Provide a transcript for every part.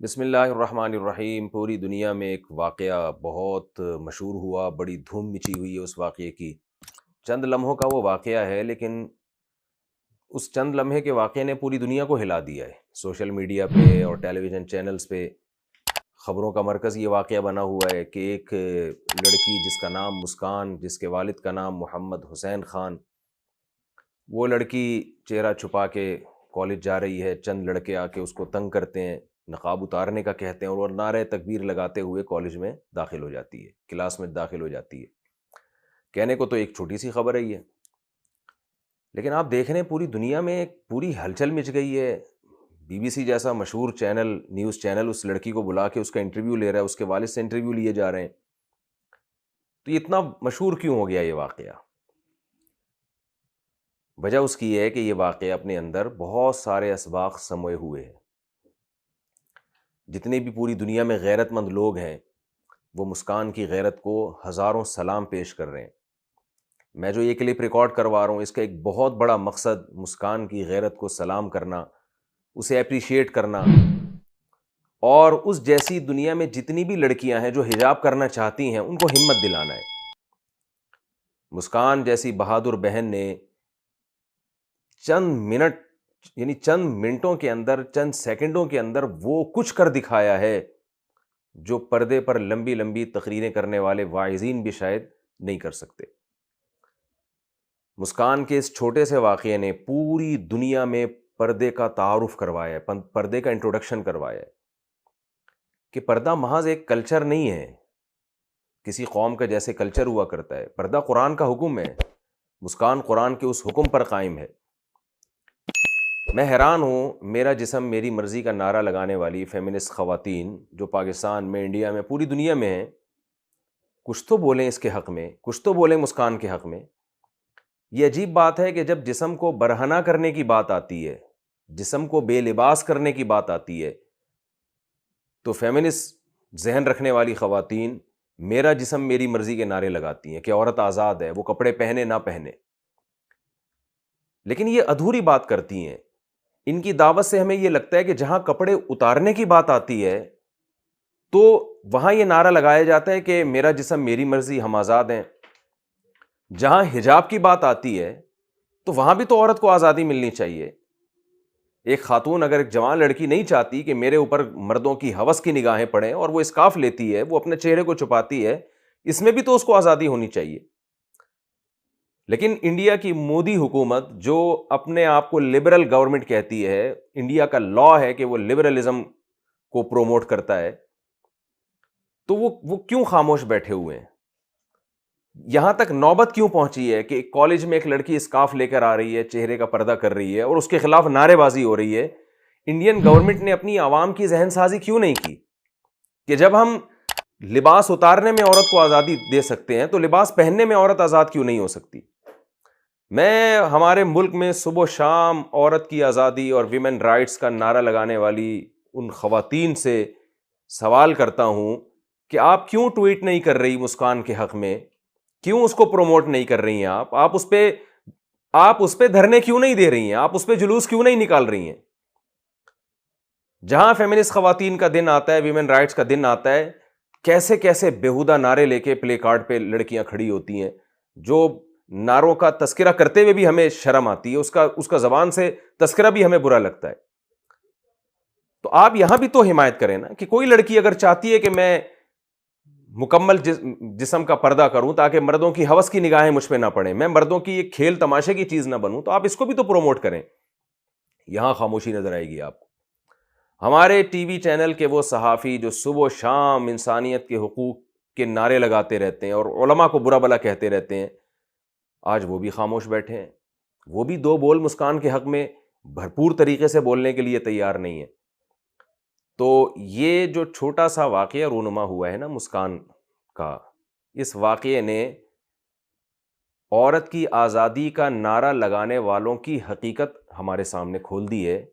بسم اللہ الرحمن الرحیم۔ پوری دنیا میں ایک واقعہ بہت مشہور ہوا، بڑی دھوم مچی ہوئی ہے اس واقعے کی۔ چند لمحوں کا وہ واقعہ ہے، لیکن اس چند لمحے کے واقعے نے پوری دنیا کو ہلا دیا ہے۔ سوشل میڈیا پہ اور ٹیلی ویژن چینلز پہ خبروں کا مرکز یہ واقعہ بنا ہوا ہے کہ ایک لڑکی جس کا نام مسکان، جس کے والد کا نام محمد حسین خان، وہ لڑکی چہرہ چھپا کے کالج جا رہی ہے۔ چند لڑکے آ کے اس کو تنگ کرتے ہیں، نقاب اتارنے کا کہتے ہیں، اور وہ نعرہ تکبیر لگاتے ہوئے کالج میں داخل ہو جاتی ہے، کلاس میں داخل ہو جاتی ہے۔ کہنے کو تو ایک چھوٹی سی خبر ہے یہ، لیکن آپ دیکھ رہے ہیں پوری دنیا میں ایک پوری ہلچل مچ گئی ہے۔ بی بی سی جیسا مشہور چینل، نیوز چینل، اس لڑکی کو بلا کے اس کا انٹرویو لے رہا ہے، اس کے والد سے انٹرویو لیے جا رہے ہیں۔ تو یہ اتنا مشہور کیوں ہو گیا یہ واقعہ؟ وجہ اس کی یہ ہے کہ یہ واقعہ اپنے اندر بہت سارے اسباق سموئے ہوئے ہیں۔ جتنے بھی پوری دنیا میں غیرت مند لوگ ہیں، وہ مسکان کی غیرت کو ہزاروں سلام پیش کر رہے ہیں۔ میں جو یہ کلپ ریکارڈ کروا رہا ہوں، اس کا ایک بہت بڑا مقصد مسکان کی غیرت کو سلام کرنا، اسے اپریشیٹ کرنا، اور اس جیسی دنیا میں جتنی بھی لڑکیاں ہیں جو حجاب کرنا چاہتی ہیں ان کو ہمت دلانا ہے۔ مسکان جیسی بہادر بہن نے چند منٹوں کے اندر، چند سیکنڈوں کے اندر وہ کچھ کر دکھایا ہے جو پردے پر لمبی لمبی تقریریں کرنے والے واعظین بھی شاید نہیں کر سکتے۔ مسکان کے اس چھوٹے سے واقعے نے پوری دنیا میں پردے کا تعارف کروایا ہے، پردے کا انٹروڈکشن کروایا ہے کہ پردہ محض ایک کلچر نہیں ہے، کسی قوم کا جیسے کلچر ہوا کرتا ہے۔ پردہ قرآن کا حکم ہے، مسکان قرآن کے اس حکم پر قائم ہے۔ میں حیران ہوں، میرا جسم میری مرضی کا نعرہ لگانے والی فیمنسٹ خواتین جو پاکستان میں، انڈیا میں، پوری دنیا میں ہیں، کچھ تو بولیں اس کے حق میں، کچھ تو بولیں مسکان کے حق میں۔ یہ عجیب بات ہے کہ جب جسم کو برہنہ کرنے کی بات آتی ہے، جسم کو بے لباس کرنے کی بات آتی ہے، تو فیمنسٹ ذہن رکھنے والی خواتین میرا جسم میری مرضی کے نعرے لگاتی ہیں کہ عورت آزاد ہے، وہ کپڑے پہنے نہ پہنے۔ لیکن یہ ادھوری بات کرتی ہیں۔ ان کی دعوت سے ہمیں یہ لگتا ہے کہ جہاں کپڑے اتارنے کی بات آتی ہے تو وہاں یہ نعرہ لگایا جاتا ہے کہ میرا جسم میری مرضی، ہم آزاد ہیں۔ جہاں حجاب کی بات آتی ہے تو وہاں بھی تو عورت کو آزادی ملنی چاہیے۔ ایک خاتون، اگر ایک جوان لڑکی نہیں چاہتی کہ میرے اوپر مردوں کی ہوس کی نگاہیں پڑیں، اور وہ اسکارف لیتی ہے، وہ اپنے چہرے کو چھپاتی ہے، اس میں بھی تو اس کو آزادی ہونی چاہیے۔ لیکن انڈیا کی مودی حکومت جو اپنے آپ کو لبرل گورنمنٹ کہتی ہے، انڈیا کا لا ہے کہ وہ لبرلزم کو پروموٹ کرتا ہے، تو وہ کیوں خاموش بیٹھے ہوئے ہیں؟ یہاں تک نوبت کیوں پہنچی ہے کہ کالج میں ایک لڑکی اسکارف لے کر آ رہی ہے، چہرے کا پردہ کر رہی ہے، اور اس کے خلاف نعرے بازی ہو رہی ہے؟ انڈین گورنمنٹ نے اپنی عوام کی ذہن سازی کیوں نہیں کی کہ جب ہم لباس اتارنے میں عورت کو آزادی دے سکتے ہیں تو لباس پہننے میں عورت آزاد کیوں نہیں ہو سکتی؟ میں ہمارے ملک میں صبح و شام عورت کی آزادی اور ویمن رائٹس کا نعرہ لگانے والی ان خواتین سے سوال کرتا ہوں کہ آپ کیوں ٹویٹ نہیں کر رہی مسکان کے حق میں؟ کیوں اس کو پروموٹ نہیں کر رہی ہیں؟ آپ اس پہ دھرنے کیوں نہیں دے رہی ہیں؟ آپ اس پہ جلوس کیوں نہیں نکال رہی ہیں؟ جہاں فیمنسٹ خواتین کا دن آتا ہے، ویمن رائٹس کا دن آتا ہے، کیسے کیسے بیہودہ نعرے لے کے پلے کارڈ پہ لڑکیاں کھڑی ہوتی ہیں، جو نعروں کا تذکرہ کرتے ہوئے بھی ہمیں شرم آتی ہے، اس کا زبان سے تذکرہ بھی ہمیں برا لگتا ہے۔ تو آپ یہاں بھی تو حمایت کریں نا، کہ کوئی لڑکی اگر چاہتی ہے کہ میں مکمل جسم کا پردہ کروں تاکہ مردوں کی ہوس کی نگاہیں مجھ پہ نہ پڑیں، میں مردوں کی ایک کھیل تماشے کی چیز نہ بنوں، تو آپ اس کو بھی تو پروموٹ کریں۔ یہاں خاموشی نظر آئے گی آپ کو۔ ہمارے ٹی وی چینل کے وہ صحافی جو صبح و شام انسانیت کے حقوق کے نعرے لگاتے رہتے ہیں اور علماء کو برا بھلا کہتے رہتے ہیں، آج وہ بھی خاموش بیٹھے ہیں۔ وہ بھی دو بول مسکان کے حق میں بھرپور طریقے سے بولنے کے لیے تیار نہیں ہے۔ تو یہ جو چھوٹا سا واقعہ رونما ہوا ہے نا مسکان کا، اس واقعے نے عورت کی آزادی کا نعرہ لگانے والوں کی حقیقت ہمارے سامنے کھول دی ہے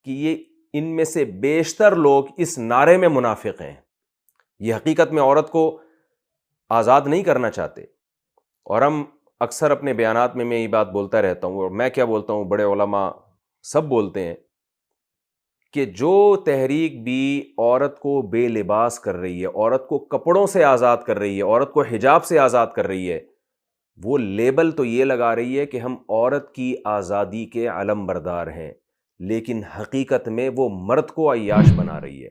کہ یہ ان میں سے بیشتر لوگ اس نعرے میں منافق ہیں۔ یہ حقیقت میں عورت کو آزاد نہیں کرنا چاہتے۔ اور ہم اکثر اپنے بیانات میں یہ بات بولتا رہتا ہوں، اور میں کیا بولتا ہوں، بڑے علماء سب بولتے ہیں کہ جو تحریک بھی عورت کو بے لباس کر رہی ہے، عورت کو کپڑوں سے آزاد کر رہی ہے، عورت کو حجاب سے آزاد کر رہی ہے، وہ لیبل تو یہ لگا رہی ہے کہ ہم عورت کی آزادی کے علم بردار ہیں، لیکن حقیقت میں وہ مرد کو عیاش بنا رہی ہے،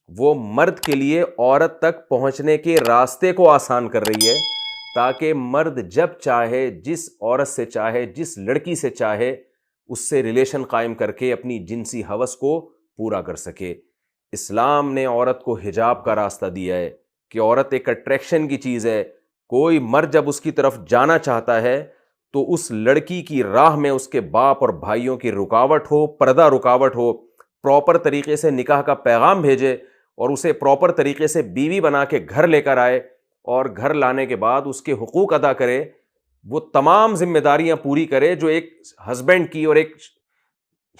وہ مرد کے لیے عورت تک پہنچنے کے راستے کو آسان کر رہی ہے، تاکہ مرد جب چاہے، جس عورت سے چاہے، جس لڑکی سے چاہے، اس سے ریلیشن قائم کر کے اپنی جنسی ہوس کو پورا کر سکے۔ اسلام نے عورت کو حجاب کا راستہ دیا ہے کہ عورت ایک اٹریکشن کی چیز ہے، کوئی مرد جب اس کی طرف جانا چاہتا ہے تو اس لڑکی کی راہ میں اس کے باپ اور بھائیوں کی رکاوٹ ہو، پردہ رکاوٹ ہو، پراپر طریقے سے نکاح کا پیغام بھیجے اور اسے پراپر طریقے سے بیوی بنا کے گھر لے کر آئے، اور گھر لانے کے بعد اس کے حقوق ادا کرے، وہ تمام ذمہ داریاں پوری کرے جو ایک ہسبینڈ کی اور ایک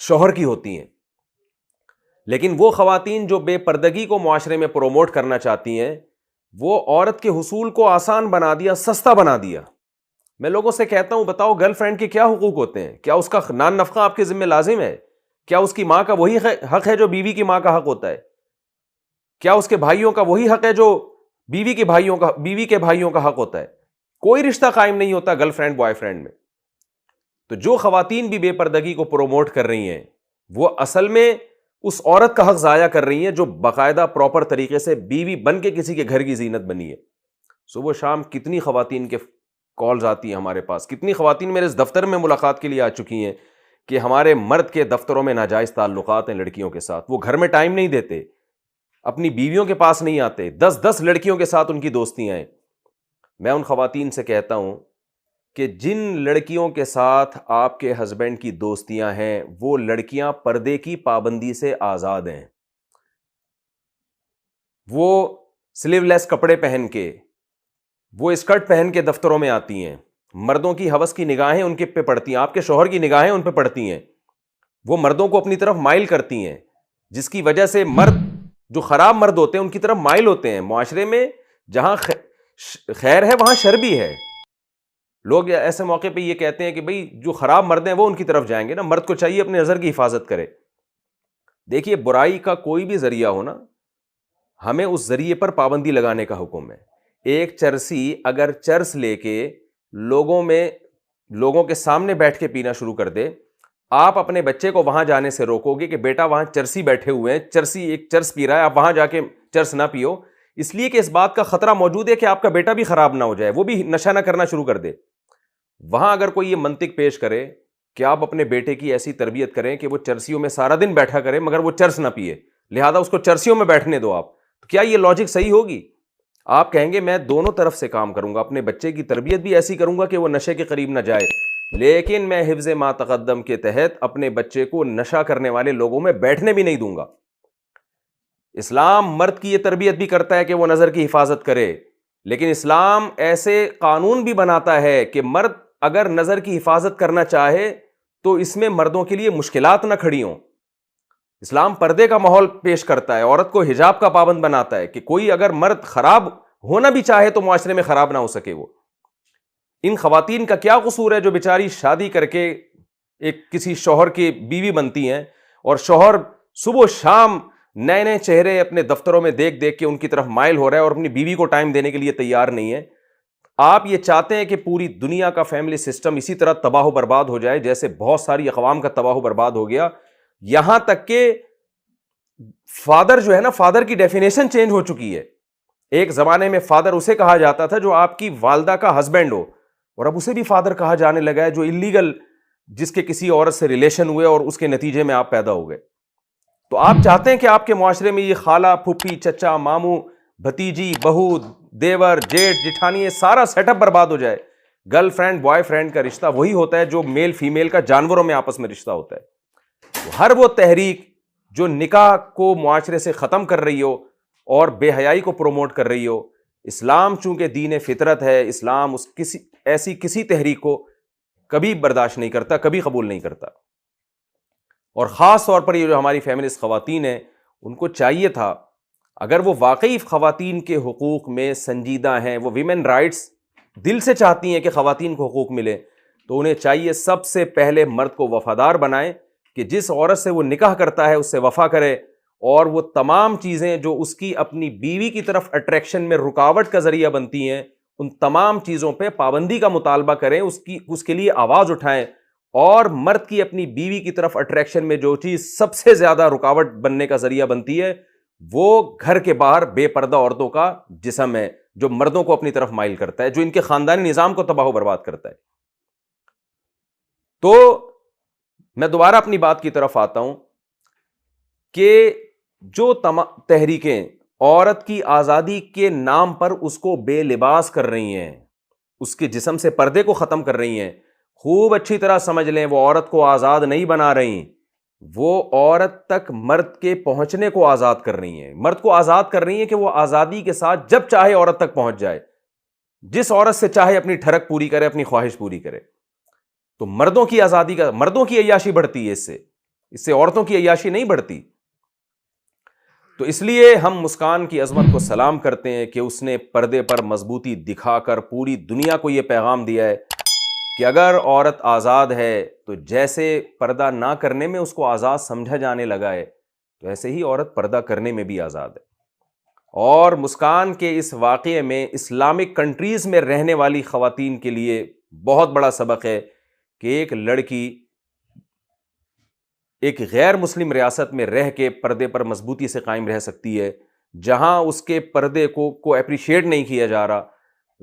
شوہر کی ہوتی ہیں۔ لیکن وہ خواتین جو بے پردگی کو معاشرے میں پروموٹ کرنا چاہتی ہیں، وہ عورت کے حصول کو آسان بنا دیا، سستا بنا دیا۔ میں لوگوں سے کہتا ہوں، بتاؤ گرل فرینڈ کے کیا حقوق ہوتے ہیں؟ کیا اس کا نان نفقہ آپ کے ذمہ لازم ہے؟ کیا اس کی ماں کا وہی حق ہے جو بیوی کی ماں کا حق ہوتا ہے؟ کیا اس کے بھائیوں کا وہی حق ہے جو بیوی کے بھائیوں کا حق ہوتا ہے؟ کوئی رشتہ قائم نہیں ہوتا گرل فرینڈ بوائے فرینڈ میں۔ تو جو خواتین بھی بے پردگی کو پروموٹ کر رہی ہیں، وہ اصل میں اس عورت کا حق ضائع کر رہی ہیں جو باقاعدہ پراپر طریقے سے بیوی بن کے کسی کے گھر کی زینت بنی ہے۔ صبح شام کتنی خواتین کے کالز آتی ہیں ہمارے پاس، کتنی خواتین میرے اس دفتر میں ملاقات کے لیے آ چکی ہیں کہ ہمارے مرد کے دفتروں میں ناجائز تعلقات ہیں لڑکیوں کے ساتھ، وہ گھر میں ٹائم نہیں دیتے، اپنی بیویوں کے پاس نہیں آتے، 10 لڑکیوں کے ساتھ ان کی دوستیاں ہیں۔ میں ان خواتین سے کہتا ہوں کہ جن لڑکیوں کے ساتھ آپ کے ہسبینڈ کی دوستیاں ہیں، وہ لڑکیاں پردے کی پابندی سے آزاد ہیں، وہ سلیو لیس کپڑے پہن کے، وہ اسکرٹ پہن کے دفتروں میں آتی ہیں، مردوں کی ہوس کی نگاہیں ان کے پہ پڑتی ہیں، آپ کے شوہر کی نگاہیں ان پہ پڑتی ہیں، وہ مردوں کو اپنی طرف مائل کرتی ہیں، جس کی وجہ سے مرد جو خراب مرد ہوتے ہیں ان کی طرف مائل ہوتے ہیں۔ معاشرے میں جہاں خیر ہے وہاں شر بھی ہے۔ لوگ ایسے موقع پہ یہ کہتے ہیں کہ بھئی جو خراب مرد ہیں وہ ان کی طرف جائیں گے نا، مرد کو چاہیے اپنی نظر کی حفاظت کرے۔ دیکھیے، برائی کا کوئی بھی ذریعہ ہو نا، ہمیں اس ذریعے پر پابندی لگانے کا حکم ہے۔ ایک چرسی اگر چرس لے کے لوگوں کے سامنے بیٹھ کے پینا شروع کر دے، آپ اپنے بچے کو وہاں جانے سے روکو گے کہ بیٹا وہاں چرسی بیٹھے ہوئے ہیں، چرسی ایک چرس پی رہا ہے، آپ وہاں جا کے چرس نہ پیو، اس لیے کہ اس بات کا خطرہ موجود ہے کہ آپ کا بیٹا بھی خراب نہ ہو جائے، وہ بھی نشہ نہ کرنا شروع کر دے۔ وہاں اگر کوئی یہ منطق پیش کرے کہ آپ اپنے بیٹے کی ایسی تربیت کریں کہ وہ چرسیوں میں سارا دن بیٹھا کرے مگر وہ چرس نہ پیے، لہذا اس کو چرسیوں میں بیٹھنے دو آپ، تو کیا یہ لاجک صحیح ہوگی؟ آپ کہیں گے میں دونوں طرف سے کام کروں گا، اپنے بچے کی تربیت بھی ایسی کروں گا کہ وہ نشے کے قریب نہ جائے، لیکن میں حفظ ما تقدم کے تحت اپنے بچے کو نشہ کرنے والے لوگوں میں بیٹھنے بھی نہیں دوں گا۔ اسلام مرد کی یہ تربیت بھی کرتا ہے کہ وہ نظر کی حفاظت کرے، لیکن اسلام ایسے قانون بھی بناتا ہے کہ مرد اگر نظر کی حفاظت کرنا چاہے تو اس میں مردوں کے لیے مشکلات نہ کھڑی ہوں۔ اسلام پردے کا ماحول پیش کرتا ہے، عورت کو حجاب کا پابند بناتا ہے کہ کوئی اگر مرد خراب ہونا بھی چاہے تو معاشرے میں خراب نہ ہو سکے۔ وہ ان خواتین کا کیا قصور ہے جو بیچاری شادی کر کے ایک کسی شوہر کی بیوی بنتی ہیں، اور شوہر صبح و شام نئے نئے چہرے اپنے دفتروں میں دیکھ دیکھ کے ان کی طرف مائل ہو رہا ہے اور اپنی بیوی کو ٹائم دینے کے لیے تیار نہیں ہے۔ آپ یہ چاہتے ہیں کہ پوری دنیا کا فیملی سسٹم اسی طرح تباہ و برباد ہو جائے جیسے بہت ساری اقوام کا تباہ و برباد ہو گیا، یہاں تک کہ فادر جو ہے نا، فادر کی ڈیفینیشن چینج ہو چکی ہے۔ ایک زمانے میں فادر اسے کہا جاتا تھا جو آپ کی والدہ کا ہسبینڈ ہو، اور اب اسے بھی فادر کہا جانے لگا ہے جو اللیگل، جس کے کسی عورت سے ریلیشن ہوئے اور اس کے نتیجے میں آپ پیدا ہو گئے۔ تو آپ چاہتے ہیں کہ آپ کے معاشرے میں یہ خالہ، پھپھی، چچا، ماموں، بھتیجی، بہو، دیور، جیٹھ، جٹھانی، یہ سارا سیٹ اپ برباد ہو جائے۔ گرل فرینڈ بوائے فرینڈ کا رشتہ وہی ہوتا ہے جو میل فیمیل کا جانوروں میں آپس میں رشتہ ہوتا ہے۔ ہر وہ تحریک جو نکاح کو معاشرے سے ختم کر رہی ہو اور بے حیائی کو پروموٹ کر رہی ہو، اسلام چونکہ دین فطرت ہے، اسلام ایسی کسی تحریک کو کبھی برداشت نہیں کرتا، کبھی قبول نہیں کرتا۔ اور خاص طور پر یہ جو ہماری فیمنسٹ خواتین ہیں، ان کو چاہیے تھا اگر وہ واقعی خواتین کے حقوق میں سنجیدہ ہیں، وہ ویمن رائٹس دل سے چاہتی ہیں کہ خواتین کو حقوق ملے، تو انہیں چاہیے سب سے پہلے مرد کو وفادار بنائیں، کہ جس عورت سے وہ نکاح کرتا ہے اس سے وفا کرے، اور وہ تمام چیزیں جو اس کی اپنی بیوی کی طرف اٹریکشن میں رکاوٹ کا ذریعہ بنتی ہیں ان تمام چیزوں پہ پابندی کا مطالبہ کریں، اس کے لیے آواز اٹھائیں، اور مرد کی اپنی بیوی کی طرف اٹریکشن میں جو چیز سب سے زیادہ رکاوٹ بننے کا ذریعہ بنتی ہے وہ گھر کے باہر بے پردہ عورتوں کا جسم ہے، جو مردوں کو اپنی طرف مائل کرتا ہے، جو ان کے خاندانی نظام کو تباہ و برباد کرتا ہے۔ تو میں دوبارہ اپنی بات کی طرف آتا ہوں کہ جو تحریکیں عورت کی آزادی کے نام پر اس کو بے لباس کر رہی ہیں، اس کے جسم سے پردے کو ختم کر رہی ہیں، خوب اچھی طرح سمجھ لیں وہ عورت کو آزاد نہیں بنا رہی، وہ عورت تک مرد کے پہنچنے کو آزاد کر رہی ہیں، مرد کو آزاد کر رہی ہیں کہ وہ آزادی کے ساتھ جب چاہے عورت تک پہنچ جائے، جس عورت سے چاہے اپنی ٹھڑک پوری کرے، اپنی خواہش پوری کرے۔ تو مردوں کی آزادی کا، مردوں کی عیاشی بڑھتی ہے، اس سے عورتوں کی عیاشی نہیں بڑھتی۔ تو اس لیے ہم مسکان کی عظمت کو سلام کرتے ہیں کہ اس نے پردے پر مضبوطی دکھا کر پوری دنیا کو یہ پیغام دیا ہے کہ اگر عورت آزاد ہے تو جیسے پردہ نہ کرنے میں اس کو آزاد سمجھا جانے لگا ہے تو ایسے ہی عورت پردہ کرنے میں بھی آزاد ہے۔ اور مسکان کے اس واقعے میں اسلامک کنٹریز میں رہنے والی خواتین کے لیے بہت بڑا سبق ہے کہ ایک لڑکی ایک غیر مسلم ریاست میں رہ کے پردے پر مضبوطی سے قائم رہ سکتی ہے، جہاں اس کے پردے کو اپریشیٹ نہیں کیا جا رہا۔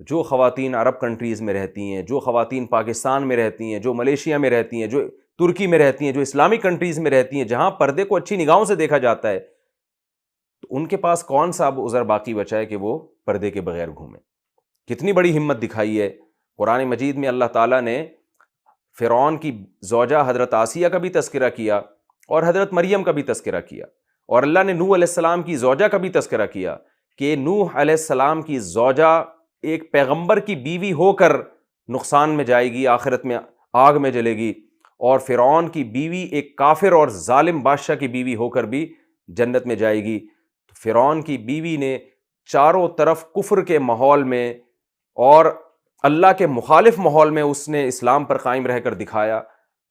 جو خواتین عرب کنٹریز میں رہتی ہیں، جو خواتین پاکستان میں رہتی ہیں، جو ملیشیا میں رہتی ہیں، جو ترکی میں رہتی ہیں، جو اسلامک کنٹریز میں رہتی ہیں جہاں پردے کو اچھی نگاہوں سے دیکھا جاتا ہے، تو ان کے پاس کون سا اب عذر باقی بچا ہے کہ وہ پردے کے بغیر گھومیں۔ کتنی بڑی ہمت دکھائی ہے۔ قرآن مجید میں اللہ تعالیٰ نے فرعون کی زوجہ حضرت آسیہ کا بھی تذکرہ کیا اور حضرت مریم کا بھی تذکرہ کیا، اور اللہ نے نوح علیہ السلام کی زوجہ کا بھی تذکرہ کیا کہ نوح علیہ السلام کی زوجہ ایک پیغمبر کی بیوی ہو کر نقصان میں جائے گی، آخرت میں آگ میں جلے گی، اور فرعون کی بیوی ایک کافر اور ظالم بادشاہ کی بیوی ہو کر بھی جنت میں جائے گی۔ تو فرعون کی بیوی نے چاروں طرف کفر کے ماحول میں اور اللہ کے مخالف ماحول میں اس نے اسلام پر قائم رہ کر دکھایا۔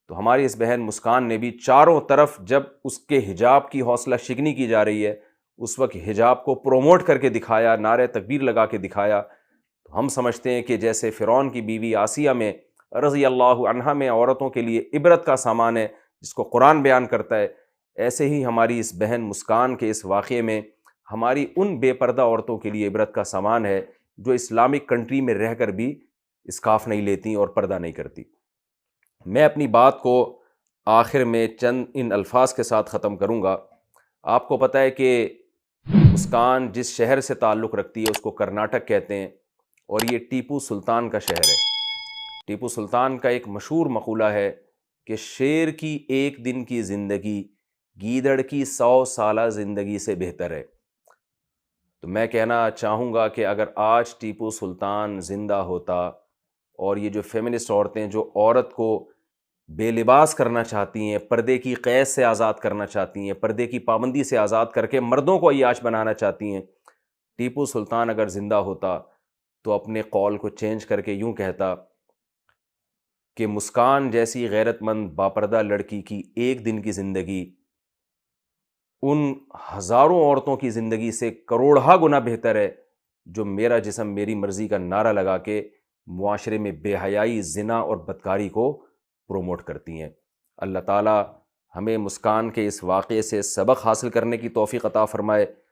تو ہماری اس بہن مسکان نے بھی چاروں طرف جب اس کے حجاب کی حوصلہ شکنی کی جا رہی ہے اس وقت حجاب کو پروموٹ کر کے دکھایا، نعرہ تکبیر لگا کے دکھایا۔ تو ہم سمجھتے ہیں کہ جیسے فرعون کی بیوی آسیہ میں رضی اللہ عنہا میں عورتوں کے لیے عبرت کا سامان ہے جس کو قرآن بیان کرتا ہے، ایسے ہی ہماری اس بہن مسکان کے اس واقعے میں ہماری ان بے پردہ عورتوں کے لیے عبرت کا سامان ہے جو اسلامک کنٹری میں رہ کر بھی اسکارف نہیں لیتی اور پردہ نہیں کرتی۔ میں اپنی بات کو آخر میں چند ان الفاظ کے ساتھ ختم کروں گا۔ آپ کو پتہ ہے کہ مسکان جس شہر سے تعلق رکھتی ہے اس کو کرناٹک کہتے ہیں، اور یہ ٹیپو سلطان کا شہر ہے۔ ٹیپو سلطان کا ایک مشہور مقولہ ہے کہ شیر کی ایک دن کی زندگی گیدڑ کی 100 سالہ زندگی سے بہتر ہے۔ تو میں کہنا چاہوں گا کہ اگر آج ٹیپو سلطان زندہ ہوتا اور یہ جو فیمنسٹ عورتیں جو عورت کو بے لباس کرنا چاہتی ہیں، پردے کی قید سے آزاد کرنا چاہتی ہیں، پردے کی پابندی سے آزاد کر کے مردوں کو عیاش بنانا چاہتی ہیں، ٹیپو سلطان اگر زندہ ہوتا تو اپنے قول کو چینج کر کے یوں کہتا کہ مسکان جیسی غیرت مند باپردہ لڑکی کی ایک دن کی زندگی ان ہزاروں عورتوں کی زندگی سے کروڑہا گنا بہتر ہے جو میرا جسم میری مرضی کا نعرہ لگا کے معاشرے میں بے حیائی، زنا اور بدکاری کو پروموٹ کرتی ہیں۔ اللہ تعالی ہمیں مسکان کے اس واقعے سے سبق حاصل کرنے کی توفیق عطا فرمائے۔